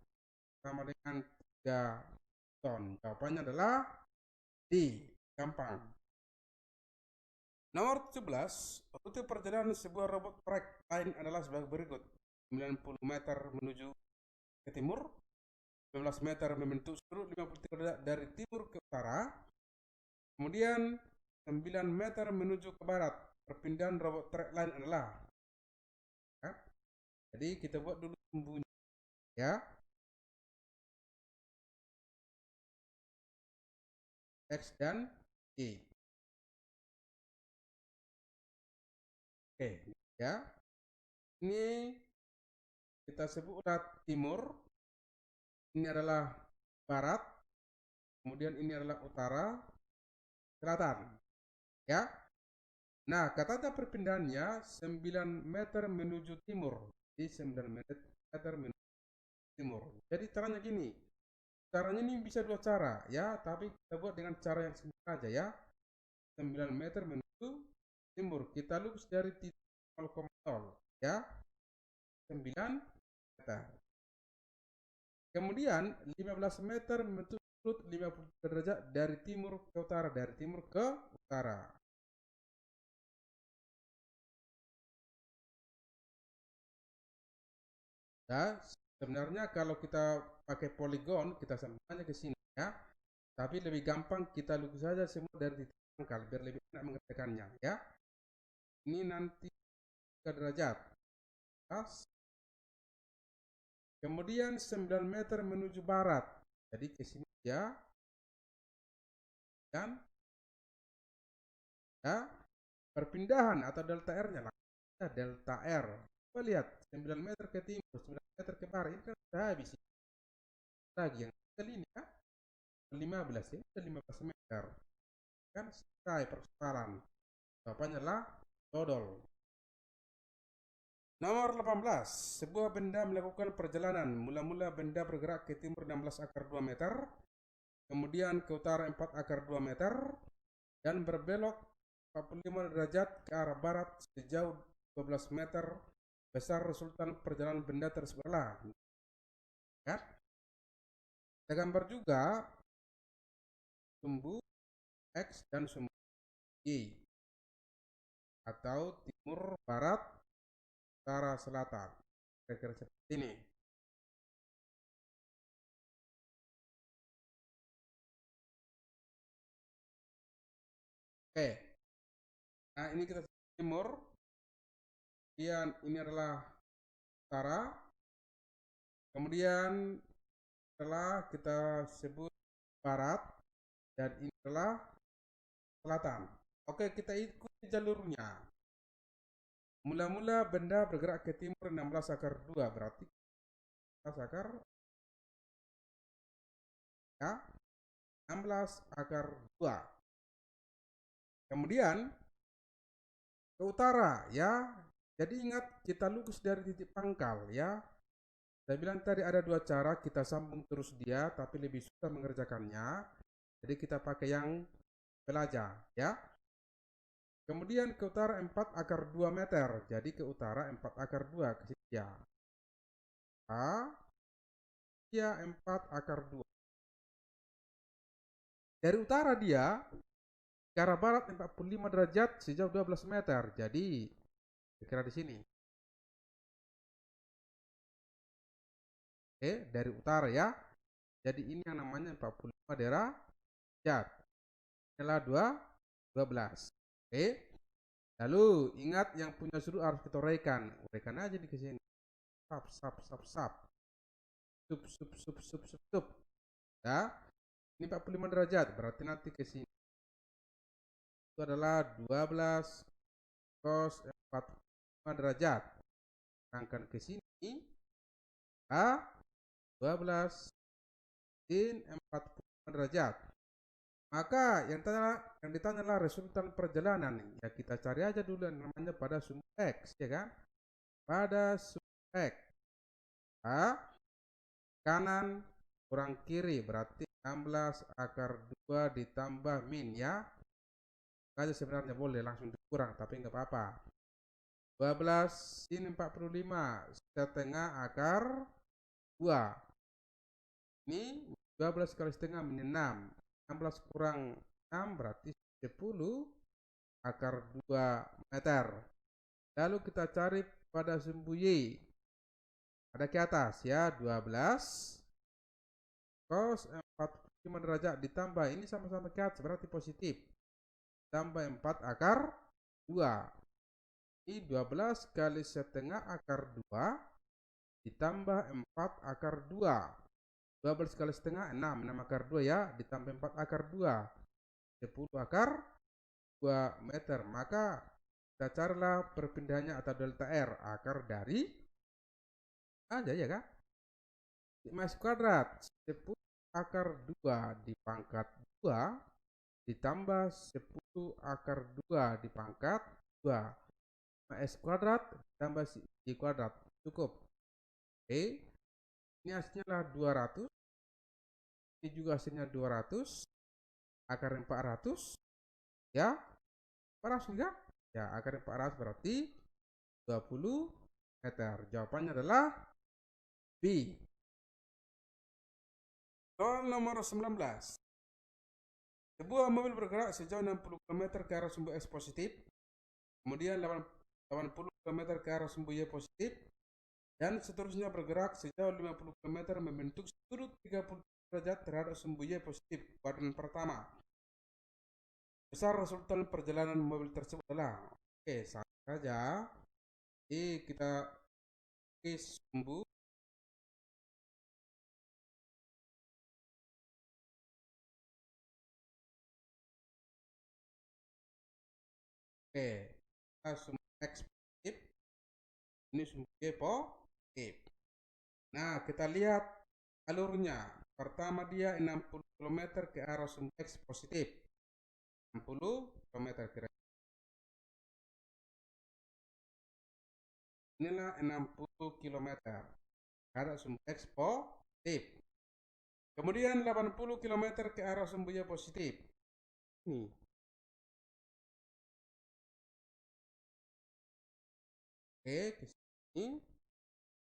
sama dengan 3 ton. Jawabannya adalah D. Gampang. Nomor 17, rute perjalanan sebuah robot track line adalah sebagai berikut. 90 meter menuju ke timur, 15 meter membentuk sudut 53 derajat dari timur ke utara, kemudian 9 meter menuju ke barat. Perpindahan robot track line adalah ya. Jadi kita buat dulu sumbunya ya. X dan Y. Oke, ya. Ini kita sebut timur. Ini adalah barat. Kemudian ini adalah utara, selatan. Ya. Nah, kata perpindahannya 9 meter menuju timur. Jadi 9 meter menuju timur. Jadi caranya gini. Caranya ini bisa dua cara ya, tapi kita buat dengan cara yang simpel aja ya. 9 meter menuju timur. Kita lurus dari titik 0,0 ya. 9 meter. Kemudian 15 meter membentuk sudut 50 derajat dari timur ke utara, dari timur ke utara. Nah, sebenarnya kalau kita pakai poligon, kita sambungnya ke sini ya. Tapi lebih gampang kita lukis saja semua dari titik pangkal biar lebih enak mengerjakannya ya. Ini nanti 3 derajat. Kemudian 9 meter menuju barat. Jadi ke sini ya. Dan ya, perpindahan atau delta R-nya lah. Delta R. Coba lihat 9 meter ke timur, 9 meter ke barat. Ini kan sudah habis. Lagi yang kali ini ya. 15 ya, 15 meter. Kan selesai persoalan. Jawabannya adalah dodol. Nomor 18, sebuah benda melakukan perjalanan. Mula-mula benda bergerak ke timur 16 akar 2 meter, kemudian ke utara 4 akar 2 meter, dan berbelok 45 derajat ke arah barat sejauh 12 meter. Besar resultan perjalanan benda tersebut adalah. Ya? Kita gambar juga sumbu X dan sumbu Y, atau timur, barat, utara, selatan. Kira-kira seperti ini. Oke, nah ini kita timur, kemudian ini adalah utara, kemudian setelah kita sebut barat, dan ini adalah selatan. Oke, kita ikuti jalurnya. Mula-mula benda bergerak ke timur 16 akar 2, berarti 16 akar ya, 16 akar 2. Kemudian ke utara ya. Jadi ingat kita lurus dari titik pangkal ya. Saya bilang tadi ada dua cara, kita sambung terus dia, tapi lebih susah mengerjakannya. Jadi kita pakai yang belajar ya. Kemudian ke utara 4 akar 2 meter. Jadi ke utara 4 akar 2 ke sini ya. Dia 4 akar 2. Dari utara dia ke arah barat 45 derajat sejauh 12 meter. Jadi kira di sini. Oke, dari utara ya. Jadi ini yang namanya 45 derajat. Inilah 12. Oke. Lalu ingat yang punya sudut harus kita uraikan. Uraikan aja di sini. Sap. Sup. Ya. Ini 45 derajat, berarti nanti ke sini. Itu adalah 12 cos 45 derajat. Sedangkan ke sini 12 sin 45 derajat. Maka yang ditanya adalah resultan perjalanan. Ya kita cari aja dulu yang namanya pada sumbu X, ya kan? Pada sumbu X. Kanan kurang kiri berarti 16 akar 2 ditambah min ya. Aja sebenarnya boleh langsung dikurang tapi nggak apa-apa. 12 sin 45 setengah akar 2. Ini 12 kali setengah min 6. 16 kurang 6 berarti 10 akar 2 meter. Lalu kita cari pada sumbu Y. Ada ke atas ya, 12 cos 45 derajat ditambah ini sama-sama ke atas berarti positif. Tambah 4 akar 2. Ini 12 kali setengah akar 2 ditambah 4 akar 2. 12 kali setengah 6 akar 2 ya, ditambah 4 akar 2 10 akar 2 meter. Maka kita carilah perpindahannya atau delta R, akar dari aja ya kan, 5 kuadrat 10 akar 2 dipangkat 2 ditambah 10 akar 2 dipangkat 2. 5s kuadrat ditambah y kuadrat cukup. Oke, ini hasilnya adalah 200. Ini juga hasilnya 200. Akar 400 ya, 400 enggak? Ya, akar 400 berarti 20 meter. Jawabannya adalah B. Soal nomor 19. Sebuah mobil bergerak sejauh 60 km ke arah sumbu X positif, kemudian 80 km ke arah sumbu Y positif, dan seterusnya bergerak sejauh 50 km membentuk sudut 30 derajat terhadap sumbu Y positif kuadran pertama. Besar resultan perjalanan mobil tersebut adalah, oke, sama saja. Jadi kita sumbu sumbu X positif, ini sumbu Y positif. Nah, kita lihat alurnya. Pertama dia 60 km ke arah sumbu X positif. 60 km kira. Inilah 60 km ke arah sumbu X positif. Kemudian 80 km ke arah sumbu Y positif. Ini. Oke, ke sini.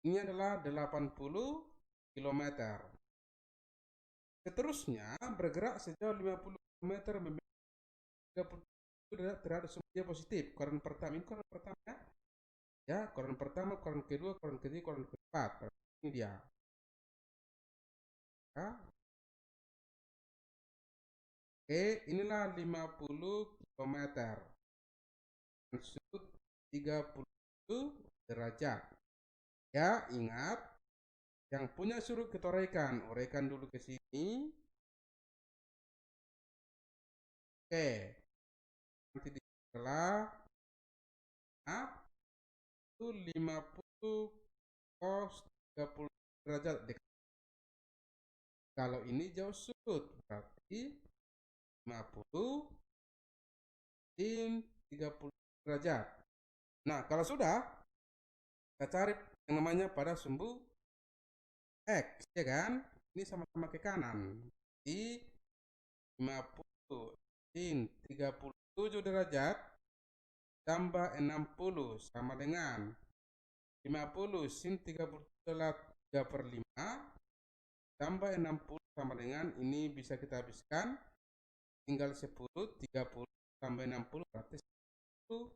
Ini adalah 80 km. Seterusnya bergerak sejauh 50 km membentuk 30 terhadap sumbu Y positif. Kuadran pertama, ini kuadran pertama ya. Ya, kuadran pertama, kuadran kedua, kuadran ketiga, kuadran keempat. Ini dia. Ya. Oke, inilah 50 km. Sudut 30 derajat. Ya, ingat yang punya sudut kita uraikan dulu ke sini. Oke, nanti di setelah itu 50 cos 30 derajat. Kalau ini jauh sudut berarti 50 sin 30 derajat. Nah, kalau sudah, kita cari yang namanya pada sumbu X, ya kan? Ini sama-sama ke kanan. Di 50 sin 37 derajat tambah 60 sama dengan 50 sin 30 adalah 3/5 tambah 60 sama dengan, ini bisa kita habiskan, tinggal 10, 30 tambah 60 berarti 10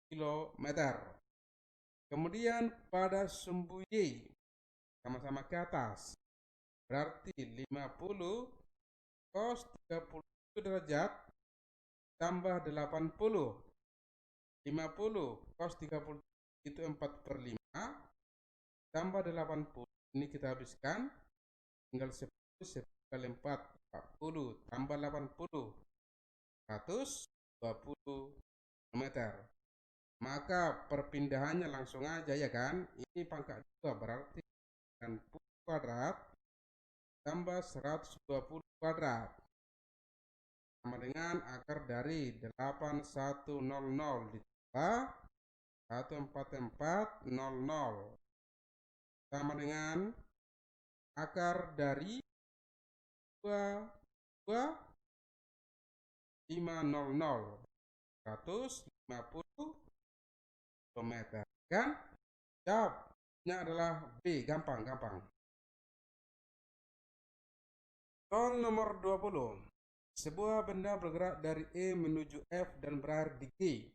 km. Kemudian pada sumbu Y sama-sama ke atas, berarti 50 cos 37 derajat tambah 80. 50 cos 30 itu 4/5 tambah 80. Ini kita habiskan, tinggal 10, 10 kali 4, 40 tambah 80, 120 km. Maka perpindahannya langsung aja, ya kan? Ini pangkat 2 berarti 90 kuadrat tambah 120 kuadrat sama dengan akar dari 8100 ditambah 14400 sama dengan akar dari 2500, 150 km. Kan? Jawabnya adalah B, gampang. Soal nomor 20. Sebuah benda bergerak dari E menuju F dan berakhir di G.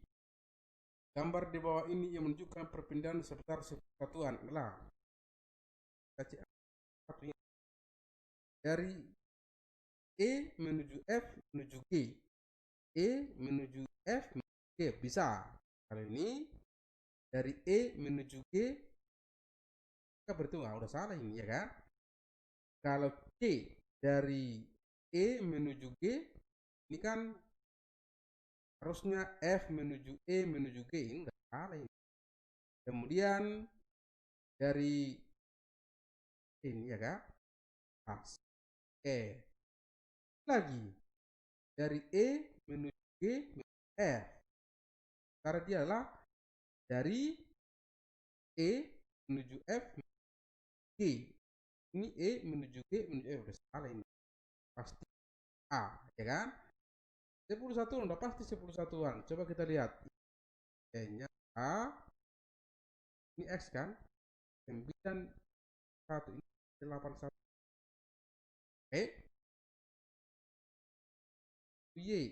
Gambar di bawah ini yang menunjukkan perpindahan sebesar 10 satuan adalah dari E menuju F menuju G. E menuju F menuju G, bisa. Kali ini dari E menuju G, kita berhitung, udah salah ini, ya kan? Kalau C dari E menuju G, ini kan harusnya F menuju E menuju G, ini udah salah ini. Kemudian dari ini, ya kan? Pas. Oke. Lagi dari E menuju G menuju F. Cara dia adalah dari E menuju F menuju G. Ini E menuju G menuju F, udah salah ini. Pasti A, ya kan? 10 satuan, udah pasti 10 satuan. Coba kita lihat. E-nya A. Ini X kan? 91, ini 81. Y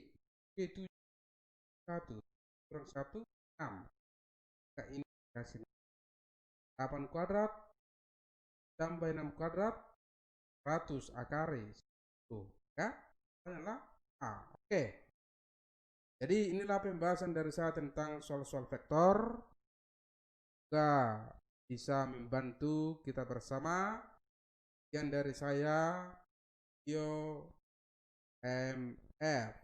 7 1 kurang 1 6. Maka ini hasilnya 8 kuadrat tambah 6 kuadrat 100 akare 1, ya, adalah A. Oke, jadi inilah pembahasan dari saya tentang soal-soal vektor. Semoga bisa membantu kita bersama. Sekian dari saya, Yo MF.